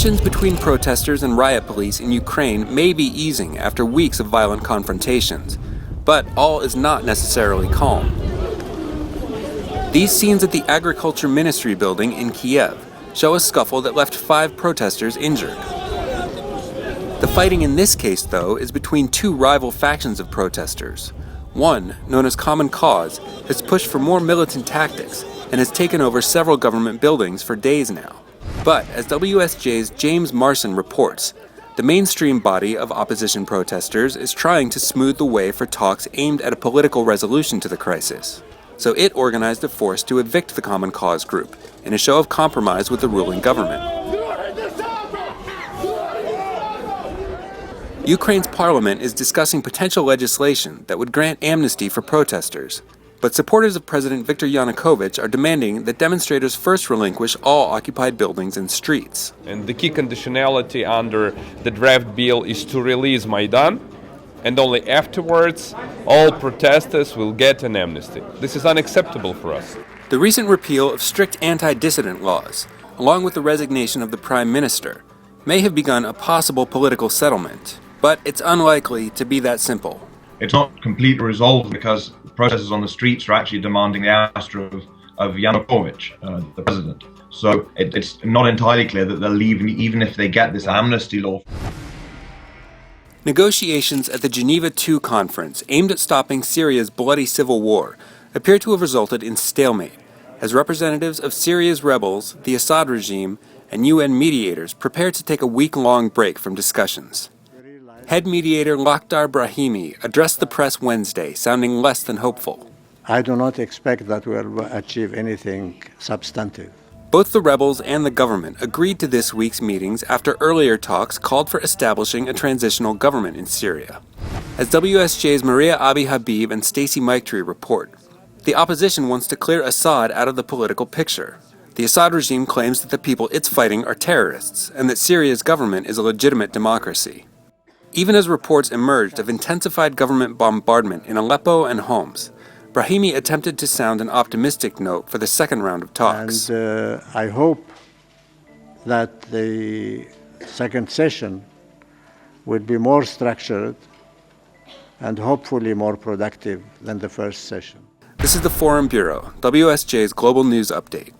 Tensions between protesters and riot police in Ukraine may be easing after weeks of violent confrontations, but all is not necessarily calm. These scenes at the Agriculture Ministry building in Kiev show a scuffle that left 5 protesters injured. The fighting in this case, though, is between 2 rival factions of protesters. One, known as Common Cause, has pushed for more militant tactics and has taken over several government buildings for days now. But, as WSJ's James Marson reports, the mainstream body of opposition protesters is trying to smooth the way for talks aimed at a political resolution to the crisis. So it organized a force to evict the Common Cause group in a show of compromise with the ruling government. Ukraine's parliament is discussing potential legislation that would grant amnesty for protesters. But supporters of President Viktor Yanukovych are demanding that demonstrators first relinquish all occupied buildings and streets. And the key conditionality under the draft bill is to release Maidan, and only afterwards all protesters will get an amnesty. This is unacceptable for us. The recent repeal of strict anti-dissident laws, along with the resignation of the Prime Minister, may have begun a possible political settlement, but it's unlikely to be that simple. It's not completely resolved because protesters on the streets are actually demanding the ouster of Yanukovych, the president. So it's not entirely clear that they'll leave even if they get this amnesty law. Negotiations at the Geneva II conference aimed at stopping Syria's bloody civil war appear to have resulted in stalemate, as representatives of Syria's rebels, the Assad regime, and UN mediators prepare to take a week-long break from discussions. Head mediator Lakhdar Brahimi addressed the press Wednesday, sounding less than hopeful. I do not expect that we will achieve anything substantive. Both the rebels and the government agreed to this week's meetings after earlier talks called for establishing a transitional government in Syria. As WSJ's Maria Abi Habib and Stacey Miketree report, the opposition wants to clear Assad out of the political picture. The Assad regime claims that the people it's fighting are terrorists and that Syria's government is a legitimate democracy. Even as reports emerged of intensified government bombardment in Aleppo and Homs, Brahimi attempted to sound an optimistic note for the second round of talks. And I hope that the second session will be more structured and hopefully more productive than the first session. This is the Forum Bureau, WSJ's Global News Update.